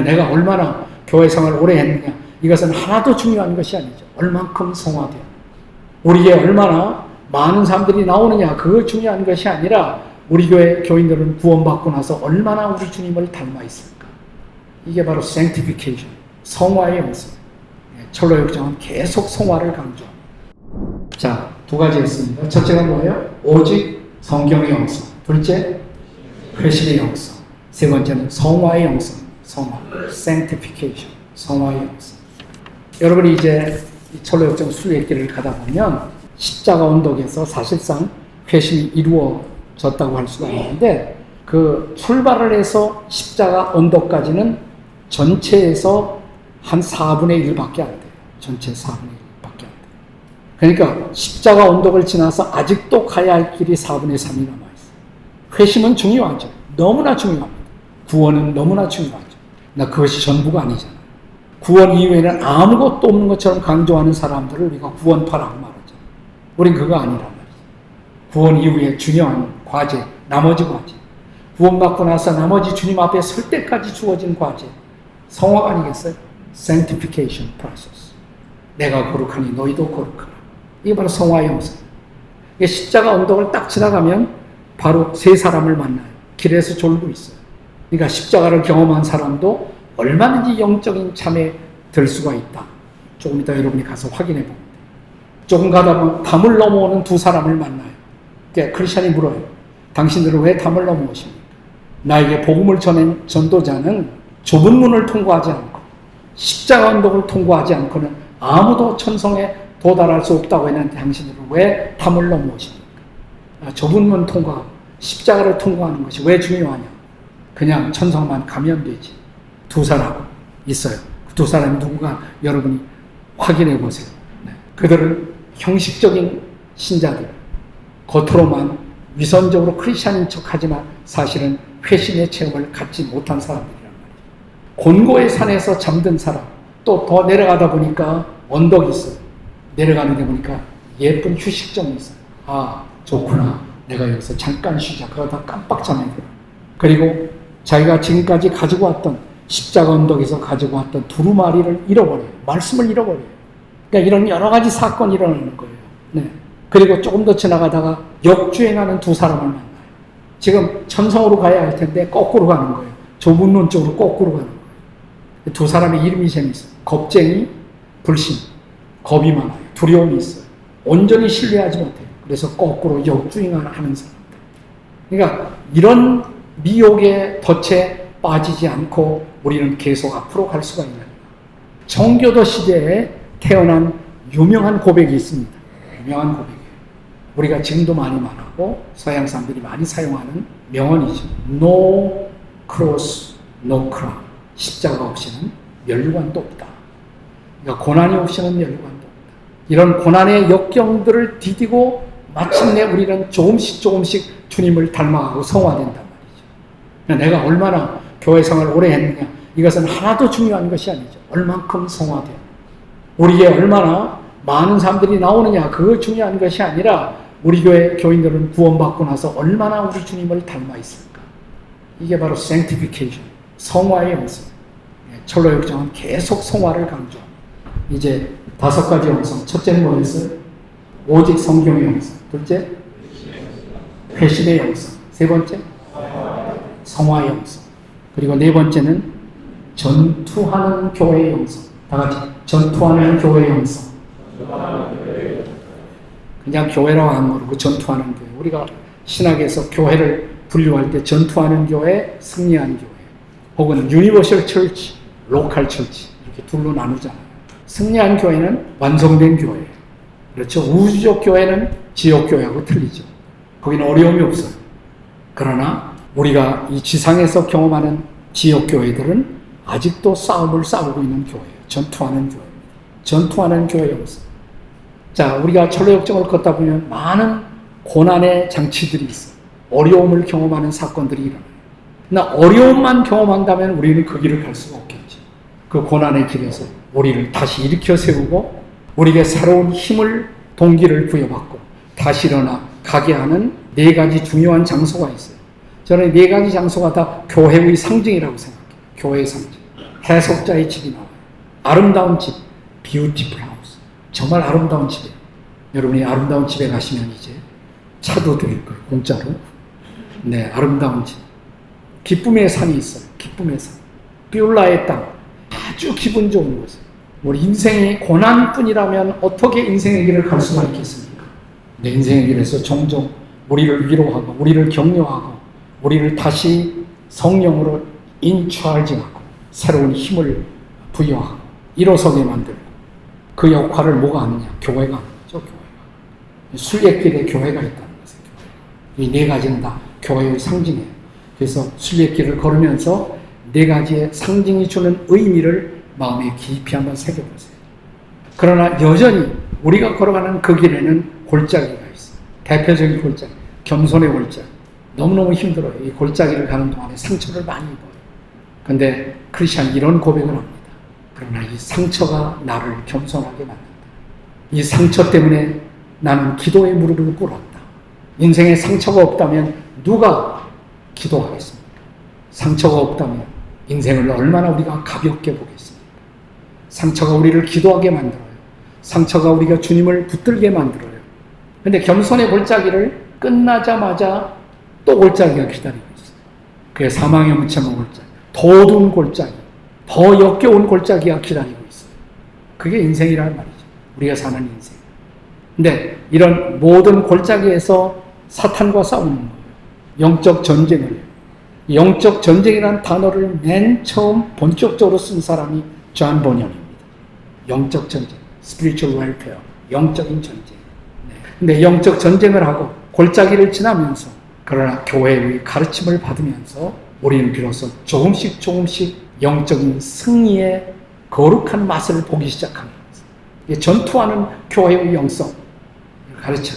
내가 얼마나 교회 생활을 오래 했느냐, 이것은 하나도 중요한 것이 아니죠. 얼만큼 성화되어 우리에게 얼마나 많은 사람들이 나오느냐, 그거 중요한 것이 아니라 우리 교회 교인들은 구원받고 나서 얼마나 우리 주님을 닮아 있을까. 이게 바로 sanctification, 성화의 영성. 철로 역정은 계속 성화를 강조합니다. 자, 두 가지 했습니다. 첫째가 뭐예요? 오직 성경의 영성. 둘째, 회심의 영성. 세 번째는 성화의 영성. 성화, sanctification, 성화의 영성. 여러분이 이제 철로 역정 순례길을 가다 보면 십자가 언덕에서 사실상 회심이 이루어졌다고 할 수가 있는데, 그 출발을 해서 십자가 언덕까지는 전체에서 한 4분의 1밖에 안 돼요. 전체 4분의 1밖에 안 돼요. 그러니까 십자가 언덕을 지나서 아직도 가야 할 길이 4분의 3이 남아있어요. 회심은 중요하죠. 너무나 중요합니다. 구원은 너무나 중요하죠. 나 그것이 전부가 아니잖아요. 구원 이후에는 아무것도 없는 것처럼 강조하는 사람들을 우리가 구원파라고 말하죠. 우린 그거 아니란 말이죠. 구원 이후에 중요한 과제, 나머지 과제. 구원받고 나서 나머지 주님 앞에 설 때까지 주어진 과제. 성화가 아니겠어요? sanctification process. 내가 거룩하니 너희도 거룩하라. 이게 바로 성화의 영성. 십자가 언덕을 딱 지나가면 바로 세 사람을 만나요. 길에서 졸고 있어요. 그러니까 십자가를 경험한 사람도 얼마든지 영적인 참에 들 수가 있다. 조금 이따 여러분이 가서 확인해 보면 돼요. 조금 가다 보면 담을 넘어오는 두 사람을 만나요. 그러니까 크리스찬이 물어요. 당신들은 왜 담을 넘어오십니까? 나에게 복음을 전한 전도자는 좁은 문을 통과하지 않고 십자가 언덕을 통과하지 않고는 아무도 천성에 도달할 수 없다고 했는데 당신들은 왜 담을 넘어오십니까? 좁은 문 통과, 십자가를 통과하는 것이 왜 중요하냐? 그냥 천성만 가면 되지. 두 사람 있어요. 그 두 사람이 누군가 여러분이 확인해 보세요. 네. 그들은 형식적인 신자들, 겉으로만 위선적으로 크리스찬인 척하지만 사실은 회심의 체험을 갖지 못한 사람들이란 말이에요. 곤고의 산에서 잠든 사람, 또 더 내려가다 보니까 언덕이 있어요. 내려가는 데 보니까 예쁜 휴식점이 있어요. 아, 좋구나. 내가 여기서 잠깐 쉬자. 그러다 깜빡 잠에 들어요. 그리고 자기가 지금까지 가지고 왔던 십자가 언덕에서 가지고 왔던 두루마리를 잃어버려요. 말씀을 잃어버려요. 그러니까 이런 여러 가지 사건이 일어나는 거예요. 네. 그리고 조금 더 지나가다가 역주행하는 두 사람을 만나요. 지금 천성으로 가야 할 텐데 거꾸로 가는 거예요. 좁은 문 쪽으로 거꾸로 가는 거예요. 두 사람의 이름이 재밌어요. 겁쟁이, 불신. 겁이 많아요. 두려움이 있어요. 온전히 신뢰하지 못해요. 그래서 거꾸로 역주행하는 사람들. 그러니까 이런 미혹의 덫에 빠지지 않고 우리는 계속 앞으로 갈 수가 있는 청교도 시대에 태어난 유명한 고백이 있습니다. 유명한 고백이에요. 우리가 지금도 많이 말하고 서양 사람들이 많이 사용하는 명언이죠. No cross, no crown. 십자가 없이는 멸류관도 없다. 그러니까 고난이 없이는 멸류관도 없다. 이런 고난의 역경들을 디디고 마침내 우리는 조금씩 주님을 닮아가고 성화된단 말이죠. 내가 얼마나 교회 생활을 오래 했느냐, 이것은 하나도 중요한 것이 아니죠. 얼만큼 성화돼요. 우리에게 얼마나 많은 사람들이 나오느냐, 그거 중요한 것이 아니라 우리 교회 교인들은 구원받고 나서 얼마나 우리 주님을 닮아 있을까. 이게 바로 sanctification, 성화의 영성. 철로 역정은 계속 성화를 강조합니다. 이제 5가지 영성. 첫째는 뭐였어요? 오직 성경의 영성. 둘째, 회심의 영성. 세 번째, 성화의 영성. 그리고 네 번째는 전투하는 교회의 영성. 다 같이 전투하는 교회의 영성. 그냥 교회라고 안 모르고 전투하는 교회. 우리가 신학에서 교회를 분류할 때 전투하는 교회, 승리하는 교회, 혹은 유니버셜 처치, 로컬 처치 이렇게 둘로 나누잖아요. 승리한 교회는 완성된 교회예요. 그렇죠. 우주적 교회는 지역 교회하고 틀리죠. 거기는 어려움이 없어요. 그러나 우리가 이 지상에서 경험하는 지역 교회들은 아직도 싸움을 싸우고 있는 교회예요. 전투하는 교회입니다. 전투하는 교회 영성. 자, 우리가 철로 역정을 걷다 보면 많은 고난의 장치들이 있어요. 어려움을 경험하는 사건들이 일어나요. 그러나 어려움만 경험한다면 우리는 그 길을 갈 수가 없겠죠. 그 고난의 길에서 우리를 다시 일으켜 세우고 우리에게 새로운 힘을, 동기를 부여받고 다시 일어나 가게 하는 4가지 중요한 장소가 있어요. 저는 4가지 장소가 다 교회의 상징이라고 생각해요. 교회의 상징. 해석자의 집이 나와요. 아름다운 집, beautiful house. 정말 아름다운 집이에요. 여러분이 아름다운 집에 가시면 이제 차도 드릴 거예요. 공짜로. 네, 아름다운 집. 기쁨의 산이 있어요. 기쁨의 산. 비올라의 땅. 아주 기분 좋은 곳. 우리 인생이 고난뿐이라면 어떻게 인생의 길을 갈 수가 있겠습니까? 내 인생의 길에서 종종 우리를 위로하고 우리를 격려하고 우리를 다시 성령으로 인차징하고 새로운 힘을 부여하고 일어서게 만들고 그 역할을 뭐가 하느냐? 교회가 하는 거죠. 교회가. 순례길에 교회가 있다는 것이죠. 이 네 가지는 다 교회의 상징이에요. 그래서 순례길을 걸으면서 네 가지의 상징이 주는 의미를 마음에 깊이 한번 새겨보세요. 그러나 여전히 우리가 걸어가는 그 길에는 골짜기가 있어요. 대표적인 골짜기, 겸손의 골짜기. 너무너무 힘들어요. 이 골짜기를 가는 동안에 상처를 많이 입어요. 그런데 크리스찬이 이런 고백을 합니다. 그러나 이 상처가 나를 겸손하게 만든다. 이 상처 때문에 나는 기도의 무릎을 꿇었다. 인생에 상처가 없다면 누가 기도하겠습니까? 상처가 없다면 인생을 얼마나 우리가 가볍게 보겠습니까? 상처가 우리를 기도하게 만들어요. 상처가 우리가 주님을 붙들게 만들어요. 그런데 겸손의 골짜기를 끝나자마자 또 골짜기가 기다리고 있어요. 그게 사망의 무참한 골짜기, 더 어두운 골짜기, 더 역겨운 골짜기가 기다리고 있어요. 그게 인생이라는 말이죠. 우리가 사는 인생. 근데 이런 모든 골짜기에서 사탄과 싸우는 거예요. 영적 전쟁을 해요. 영적 전쟁이라는 단어를 맨 처음 본격적으로 쓴 사람이 존 번연입니다. 영적 전쟁, spiritual warfare, 영적인 전쟁. 근데 영적 전쟁을 하고 골짜기를 지나면서 그러나 교회의 가르침을 받으면서 우리는 비로소 조금씩 영적인 승리의 거룩한 맛을 보기 시작합니다. 전투하는 교회의 영성 가르쳐